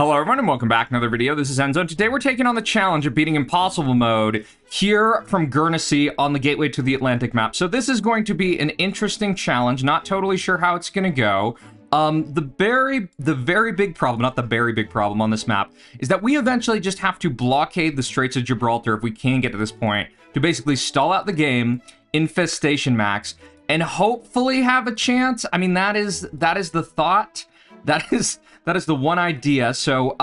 Hello everyone and welcome back to another video. This is Enzo. Today we're taking on the challenge of beating impossible mode here from Guernsey on the gateway to the Atlantic map. So this is going to be an interesting challenge. Not totally sure how it's going to go. The very big problem, not the very big problem on this map, is that we eventually just have to blockade the Straits of Gibraltar if we can get to this point to basically stall out the game, infestation max, and hopefully have a chance. I mean, that is the thought. That is the one idea. So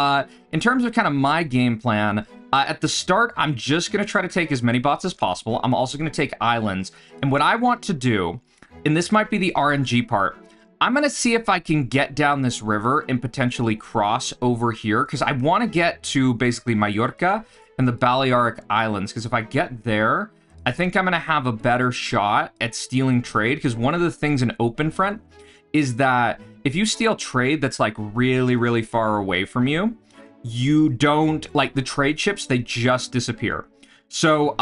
in terms of kind of my game plan, at the start, I'm just going to try to take as many bots as possible. I'm also going to take islands. And what I want to do, and this might be the RNG part, I'm going to see if I can get down this river and potentially cross over here, because I want to get to basically Mallorca and the Balearic Islands, because if I get there, I think I'm going to have a better shot at stealing trade, because one of the things in Open Front is that if you steal trade that's like really far away from you, you don't, like the trade ships, they just disappear. So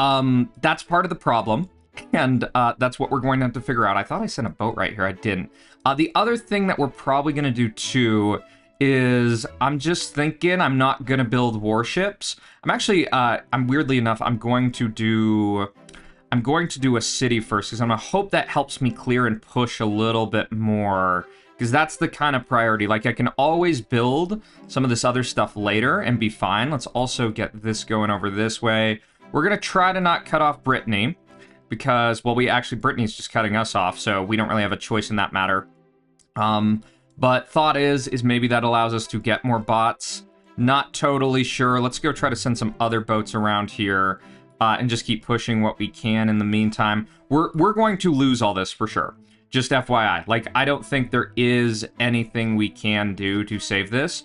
that's part of the problem, and that's what we're going to have to figure out. I thought I sent a boat right here, I didn't. The other thing that we're probably going to do too is I'm just thinking I'm not going to build warships. I'm actually, I'm weirdly enough, I'm going to do a city first, because I'm going to hope that helps me clear and push a little bit more, because that's the kind of priority. Like, I can always build some of this other stuff later and be fine. Let's also get this going over this way. We're going to try to not cut off Brittany, because, well, Brittany's just cutting us off, so we don't really have a choice in that matter. But thought is maybe that allows us to get more bots. Not totally sure. Let's go try to send some other boats around here. And just keep pushing what we can in the meantime. We're going to lose all this for sure. Just FYI. Like, I don't think there is anything we can do to save this.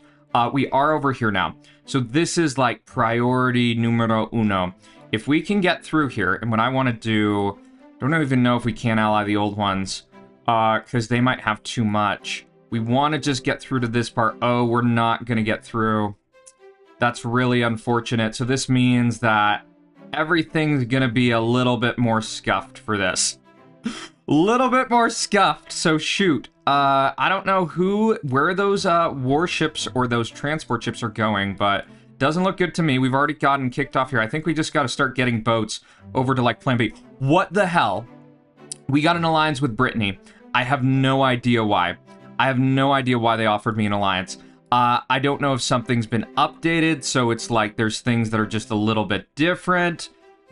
We are over here now. So this is like priority numero uno. If we can get through here, and what I want to do, don't even know if we can ally the old ones, because they might have too much. We want to just get through to this part. Oh, we're not going to get through. That's really unfortunate. So this means that everything's gonna be a little bit more scuffed for this. Little bit more scuffed, so shoot. I don't know where those warships or those transport ships are going, but doesn't look good to me. We've already gotten kicked off here. I think we just gotta start getting boats over to like Plan B. What the hell? We got an alliance with Brittany. I have no idea why. I have no idea why they offered me an alliance. I don't know if something's been updated, so it's like there's things that are just a little bit different.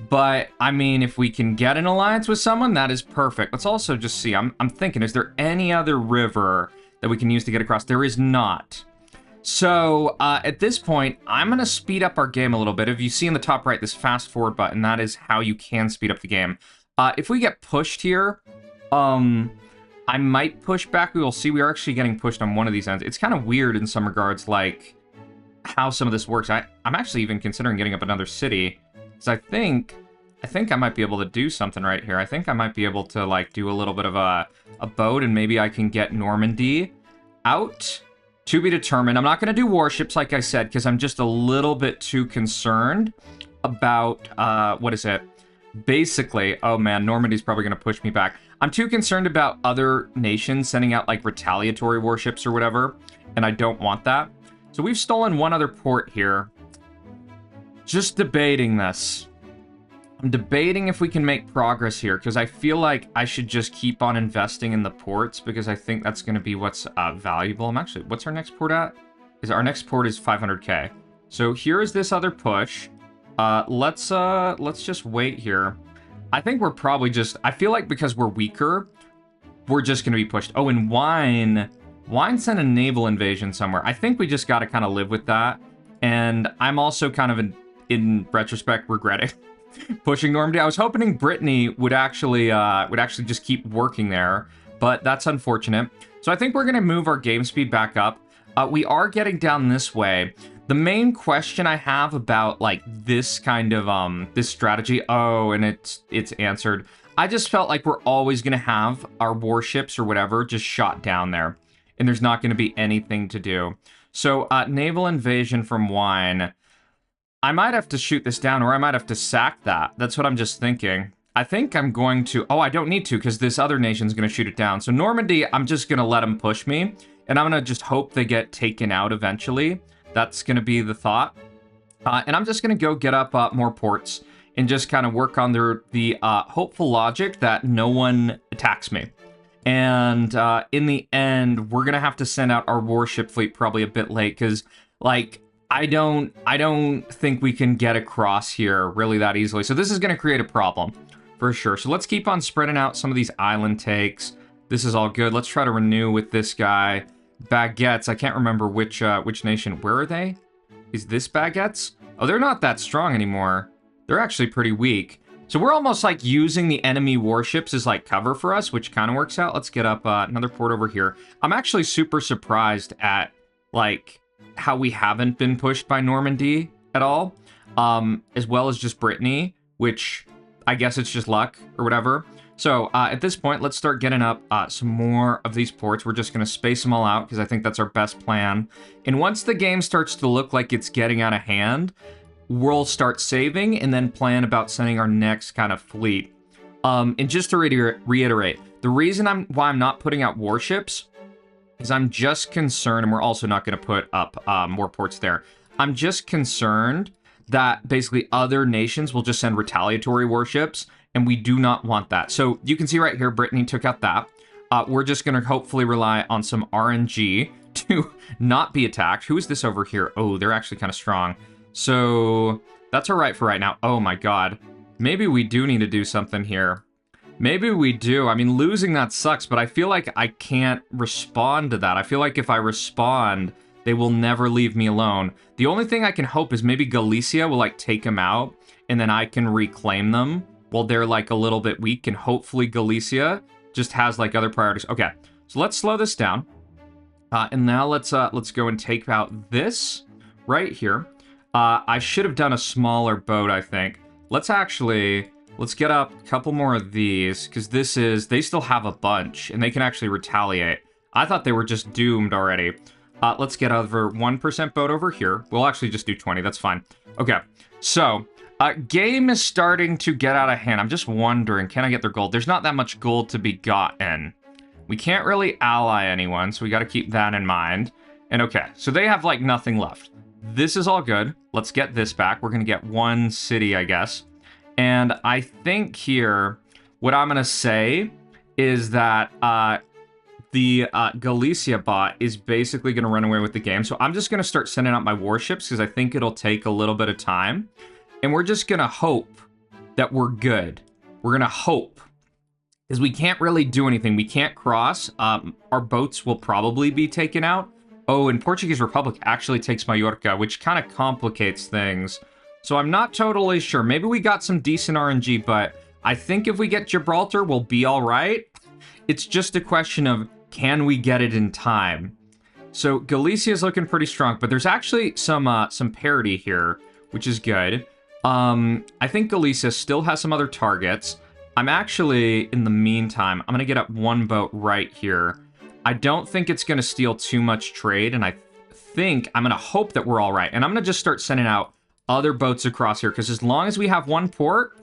But, I mean, if we can get an alliance with someone, that is perfect. Let's also just see. I'm thinking, is there any other river that we can use to get across? There is not. So, at this point, I'm going to speed up our game a little bit. If you see in the top right, this fast forward button, that is how you can speed up the game. If we get pushed here, I might push back. We will see. We are actually getting pushed on one of these ends. It's kind of weird in some regards, like, how some of this works. I'm actually even considering getting up another city, because I think I might be able to do something right here. I think I might be able to, like, do a little bit of a boat, and maybe I can get Normandy out. To be determined. I'm not going to do warships, like I said, because I'm just a little bit too concerned about, what is it? Basically, oh man, Normandy's probably going to push me back. I'm too concerned about other nations sending out like retaliatory warships or whatever, and I don't want that. So we've stolen one other port here. Just debating this. I'm debating if we can make progress here, because I feel like I should just keep on investing in the ports, because I think that's going to be what's valuable. What's our next port at? Our next port is 500k. So here is this other push. Let's just wait here. I think we're probably just, I feel like because we're weaker, we're just going to be pushed. Oh, and Wine sent a naval invasion somewhere. I think we just got to kind of live with that. And I'm also kind of, in retrospect, regretting pushing Normandy. I was hoping Brittany would actually just keep working there, but that's unfortunate. So I think we're going to move our game speed back up. We are getting down this way. The main question I have about, like, this kind of, this strategy, oh, and it's answered. I just felt like we're always going to have our warships or whatever just shot down there, and there's not going to be anything to do. So, naval invasion from Wine. I might have to shoot this down, or I might have to sack that. That's what I'm just thinking. I think I'm going to, oh, I don't need to, because this other nation's going to shoot it down. So Normandy, I'm just going to let them push me, and I'm going to just hope they get taken out eventually. That's going to be the thought. And I'm just going to go get up more ports and just kind of work on the hopeful logic that no one attacks me. And in the end, we're going to have to send out our warship fleet probably a bit late because, like, I don't think we can get across here really that easily. So this is going to create a problem for sure. So let's keep on spreading out some of these island takes. This is all good. Let's try to renew with this guy. Baguettes. I can't remember which nation. Where are they? Is this Baguettes? Oh, they're not that strong anymore. They're actually pretty weak. So we're almost like using the enemy warships as like cover for us, which kind of works out. Let's get up another port over here. I'm actually super surprised at like how we haven't been pushed by Normandy at all, as well as just Brittany, which I guess it's just luck or whatever. So at this point, let's start getting up some more of these ports. We're just going to space them all out because I think that's our best plan. And once the game starts to look like it's getting out of hand, we'll start saving and then plan about sending our next kind of fleet. And just to reiterate, the reason why I'm not putting out warships is I'm just concerned, and we're also not going to put up more ports there. I'm just concerned that basically other nations will just send retaliatory warships, and we do not want that. So you can see right here, Brittany took out that. We're just going to hopefully rely on some RNG to not be attacked. Who is this over here? Oh, they're actually kind of strong. So that's all right for right now. Oh my god. Maybe we do need to do something here. Maybe we do. I mean, losing that sucks, but I feel like I can't respond to that. I feel like if I respond, they will never leave me alone. The only thing I can hope is maybe Galicia will like take them out and then I can reclaim them while they're like a little bit weak, and hopefully Galicia just has like other priorities. Okay, so let's slow this down. And now let's go and take out this right here. I should have done a smaller boat, I think. Let's get up a couple more of these, because they still have a bunch, and they can actually retaliate. I thought they were just doomed already. Let's get over 1% boat over here. We'll actually just do 20, that's fine. Okay, so, game is starting to get out of hand. I'm just wondering, can I get their gold? There's not that much gold to be gotten. We can't really ally anyone, so we gotta keep that in mind. And okay, so they have, like, nothing left. This is all good. Let's get this back. We're going to get one city, I guess. And I think here, what I'm going to say is that the Galicia bot is basically going to run away with the game. So I'm just going to start sending out my warships because I think it'll take a little bit of time. And we're just going to hope that we're good. We're going to hope. Because we can't really do anything. We can't cross. Our boats will probably be taken out. Oh, and Portuguese Republic actually takes Mallorca, which kind of complicates things. So I'm not totally sure. Maybe we got some decent RNG, but I think if we get Gibraltar, we'll be all right. It's just a question of, can we get it in time? So Galicia is looking pretty strong, but there's actually some parity here, which is good. I think Galicia still has some other targets. I'm actually, in the meantime, I'm going to get up one boat right here. I don't think it's going to steal too much trade, and I think I'm going to hope that we're all right. And I'm going to just start sending out other boats across here, because as long as we have one port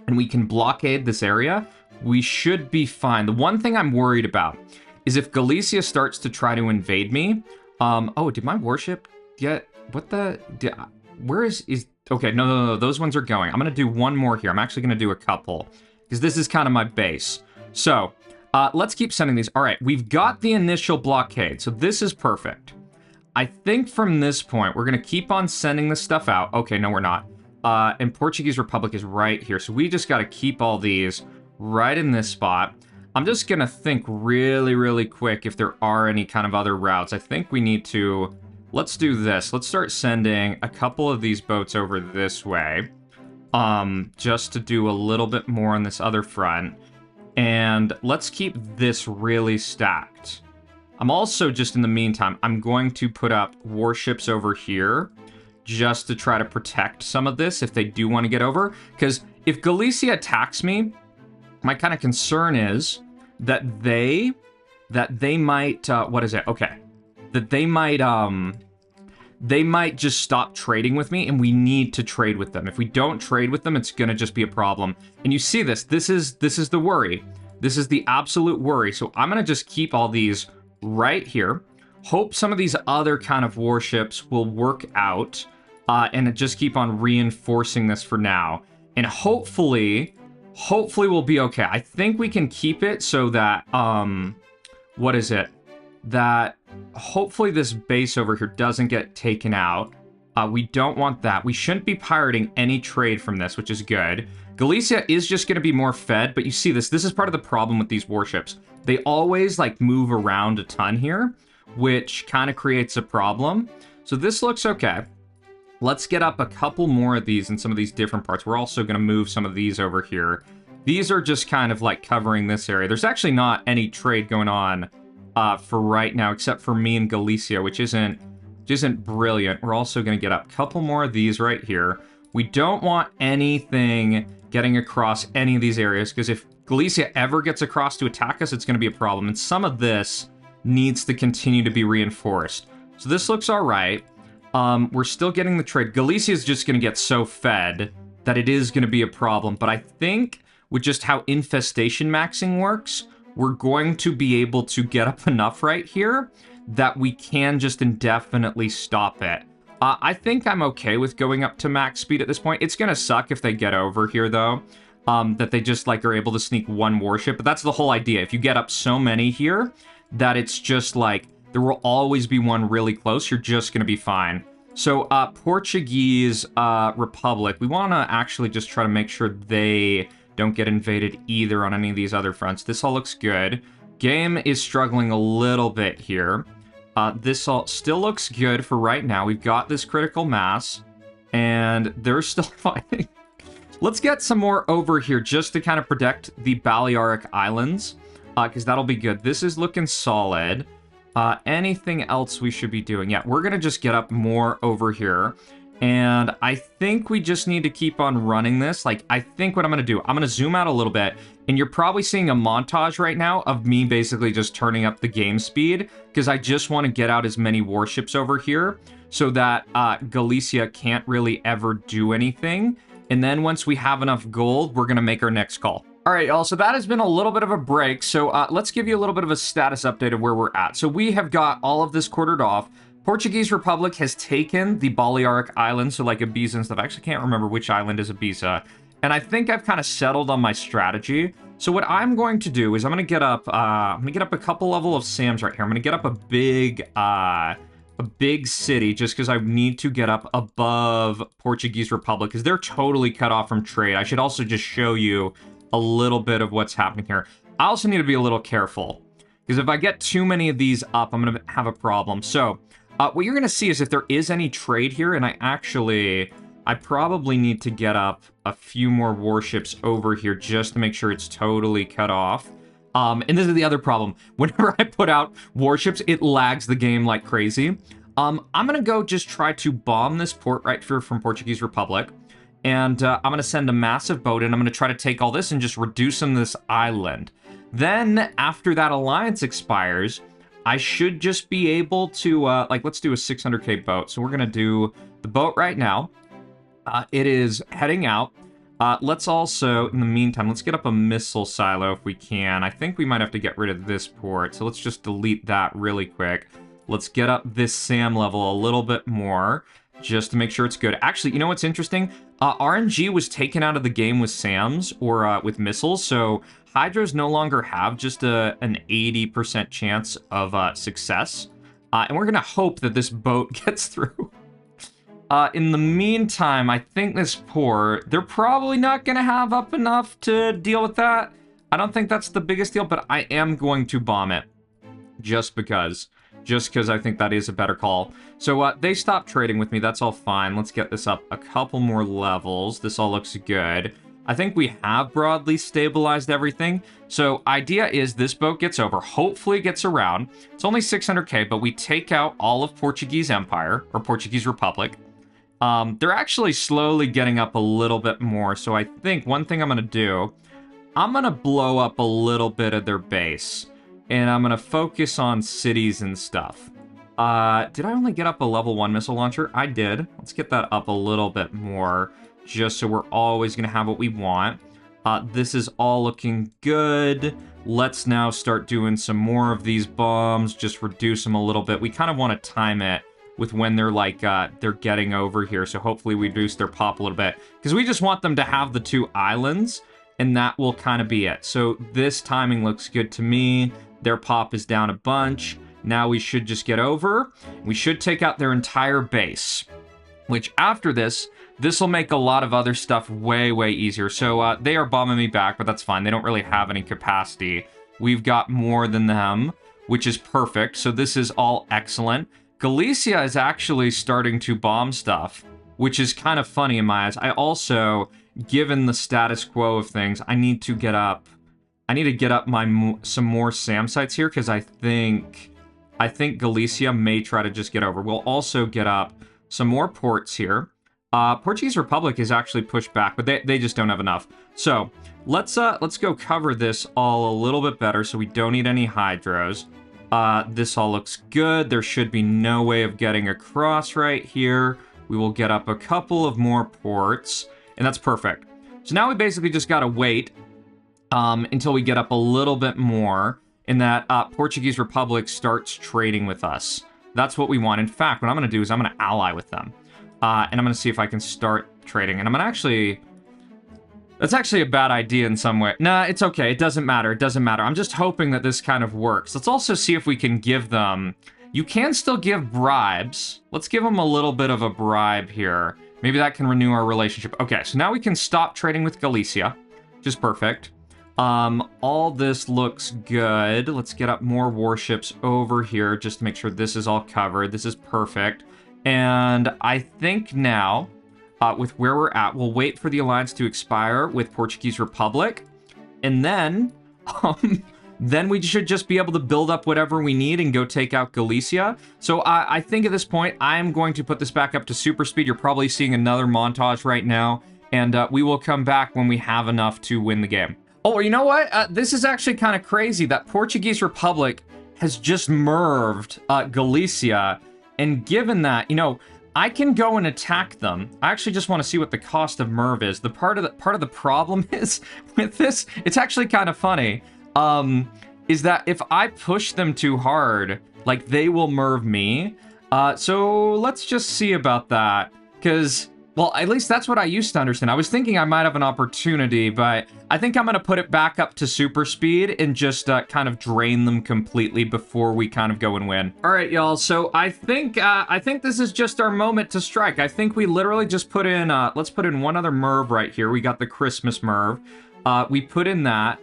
and we can blockade this area, we should be fine. The one thing I'm worried about is if Galicia starts to try to invade me. Oh, did my warship get... What the... where is... Okay, no, those ones are going. I'm going to do one more here. I'm actually going to do a couple, because this is kind of my base. So... let's keep sending these. All right, we've got the initial blockade, so this is perfect. I think from this point, we're going to keep on sending this stuff out. Okay, no, we're not. And Portuguese Republic is right here, so we just got to keep all these right in this spot. I'm just going to think really, really quick if there are any kind of other routes. I think we need to... Let's do this. Let's start sending a couple of these boats over this way, just to do a little bit more on this other front. And let's keep this really stacked. I'm also, just in the meantime, I'm going to put up warships over here just to try to protect some of this if they do want to get over. Because if Galicia attacks me, my kind of concern is that they might, what is it? Okay. That they might just stop trading with me, and we need to trade with them. If we don't trade with them, it's going to just be a problem. And you see this. This is the worry. This is the absolute worry. So I'm going to just keep all these right here. Hope some of these other kind of warships will work out and just keep on reinforcing this for now. And hopefully we'll be okay. I think we can keep it so that, what is it? That hopefully this base over here doesn't get taken out. We don't want that. We shouldn't be pirating any trade from this, which is good. Galicia is just going to be more fed, but you see this. This is part of the problem with these warships. They always, like, move around a ton here, which kind of creates a problem. So this looks okay. Let's get up a couple more of these in some of these different parts. We're also going to move some of these over here. These are just kind of, like, covering this area. There's actually not any trade going on for right now, except for me and Galicia, which isn't brilliant. We're also going to get up a couple more of these right here. We don't want anything getting across any of these areas, because if Galicia ever gets across to attack us, it's going to be a problem. And some of this needs to continue to be reinforced. So this looks all right. We're still getting the trade. Galicia is just going to get so fed that it is going to be a problem. But I think with just how infestation maxing works, we're going to be able to get up enough right here that we can just indefinitely stop it. I think I'm okay with going up to max speed at this point. It's going to suck if they get over here, though, that they just, like, are able to sneak one warship. But that's the whole idea. If you get up so many here that it's just, like, there will always be one really close, you're just going to be fine. So, Portuguese Republic, we want to actually just try to make sure they don't get invaded either on any of these other fronts. This all looks good. Game is struggling a little bit here. This all still looks good for right now. We've got this critical mass, and they're still fighting. Let's get some more over here just to kind of protect the Balearic Islands, because that'll be good. This is looking solid. Anything else we should be doing? Yeah, we're going to just get up more over here. And I think we just need to keep on running this. Like, I think what I'm going to do, I'm going to zoom out a little bit. And you're probably seeing a montage right now of me basically just turning up the game speed, because I just want to get out as many warships over here so that Galicia can't really ever do anything. And then once we have enough gold, we're going to make our next call. All right, y'all, so that has been a little bit of a break. So let's give you a little bit of a status update of where we're at. So we have got all of this quartered off. Portuguese Republic has taken the Balearic Islands, so like Ibiza and stuff. I actually can't remember which island is Ibiza. And I think I've kind of settled on my strategy. So what I'm going to do is I'm going to get up a couple level of SAMs right here. I'm going to get up a big city just because I need to get up above Portuguese Republic because they're totally cut off from trade. I should also just show you a little bit of what's happening here. I also need to be a little careful because if I get too many of these up, I'm going to have a problem. So what you're going to see is if there is any trade here, and I probably need to get up a few more warships over here just to make sure it's totally cut off. And this is the other problem. Whenever I put out warships, it lags the game like crazy. I'm going to go just try to bomb this port right here from Portuguese Republic. And I'm going to send a massive boat, and I'm going to try to take all this and just reduce them to this island. Then, after that alliance expires, I should just be able to, let's do a 600k boat. So we're going to do the boat right now. It is heading out. Let's also, in the meantime, let's get up a missile silo if we can. I think we might have to get rid of this port, so let's just delete that really quick. Let's get up this SAM level a little bit more, just to make sure it's good. Actually, you know what's interesting? RNG was taken out of the game with SAMs, or with missiles, so Hydras no longer have just an 80% chance of success. And we're going to hope that this boat gets through. In the meantime, I think this port, they're probably not going to have up enough to deal with that. I don't think that's the biggest deal, but I am going to bomb it. Just because I think that is a better call. So they stopped trading with me. That's all fine. Let's get this up a couple more levels. This all looks good. I think we have broadly stabilized everything. So idea is this boat gets over, hopefully gets around. It's only 600k, but we take out all of Portuguese Empire, or Portuguese Republic. They're actually slowly getting up a little bit more. So I think one thing I'm going to do, I'm going to blow up a little bit of their base. And I'm going to focus on cities and stuff. Did I only get up a level 1 missile launcher? I did. Let's get that up a little bit more, just so we're always going to have what we want. This is all looking good. Let's now start doing some more of these bombs, just reduce them a little bit. We kind of want to time it with when they're like, they're getting over here. So hopefully we reduce their pop a little bit, because we just want them to have the 2 islands, and that will kind of be it. So this timing looks good to me. Their pop is down a bunch. Now we should just get over. We should take out their entire base, which after this will make a lot of other stuff way, way easier. So they are bombing me back, but that's fine. They don't really have any capacity. We've got more than them, which is perfect. So this is all excellent. Galicia is actually starting to bomb stuff, which is kind of funny in my eyes. I also, given the status quo of things, I need to get up my some more SAM sites here, because I think Galicia may try to just get over. We'll also get up some more ports here. Portuguese Republic is actually pushed back, but they just don't have enough. So let's go cover this all a little bit better, so we don't need any hydros. This all looks good. There should be no way of getting across right here. We will get up a couple of more ports, and that's perfect. So now we basically just gotta wait until we get up a little bit more, and that Portuguese Republic starts trading with us. That's what we want. In fact, what I'm going to do is I'm going to ally with them. And I'm going to see if I can start trading. And I'm going to actually... That's actually a bad idea in some way. Nah, it's okay. It doesn't matter. It doesn't matter. I'm just hoping that this kind of works. Let's also see if we can give them... You can still give bribes. Let's give them a little bit of a bribe here. Maybe that can renew our relationship. Okay, so now we can stop trading with Galicia, which is perfect. All this looks good. Let's get up more warships over here just to make sure this is all covered. This is perfect. And I think now, with where we're at, we'll wait for the alliance to expire with Portuguese Republic. And then, then we should just be able to build up whatever we need and go take out Galicia. So I think at this point, I'm going to put this back up to super speed. You're probably seeing another montage right now. And we will come back when we have enough to win the game. Oh, you know what? This is actually kind of crazy that Portuguese Republic has just merved Galicia. And given that, you know, I can go and attack them. I actually just want to see what the cost of merv is. The part of the problem is with this, it's actually kind of funny, is that if I push them too hard, like, they will merv me. So let's just see about that, because... Well, at least that's what I used to understand. I was thinking I might have an opportunity, but I think I'm going to put it back up to super speed and just kind of drain them completely before we kind of go and win. All right, y'all. So I think this is just our moment to strike. I think we literally just put in, let's put in one other merv right here. We got the Christmas merv. We put in that.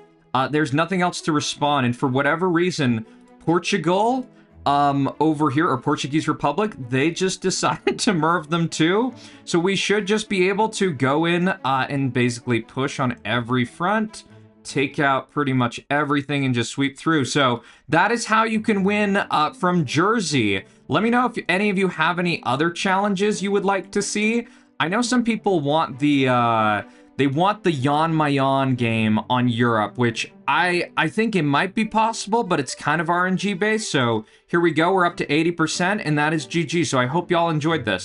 There's nothing else to respond. And for whatever reason, Portugal... over here, or Portuguese Republic, they just decided to merv them too. So we should just be able to go in and basically push on every front, take out pretty much everything, and just sweep through. So that is how you can win from Jersey. Let me know if any of you have any other challenges you would like to see. I know some people want the they want the Yon Mayon game on Europe, which I think it might be possible, but it's kind of RNG based. So here we go. We're up to 80%, and that is GG. So I hope y'all enjoyed this.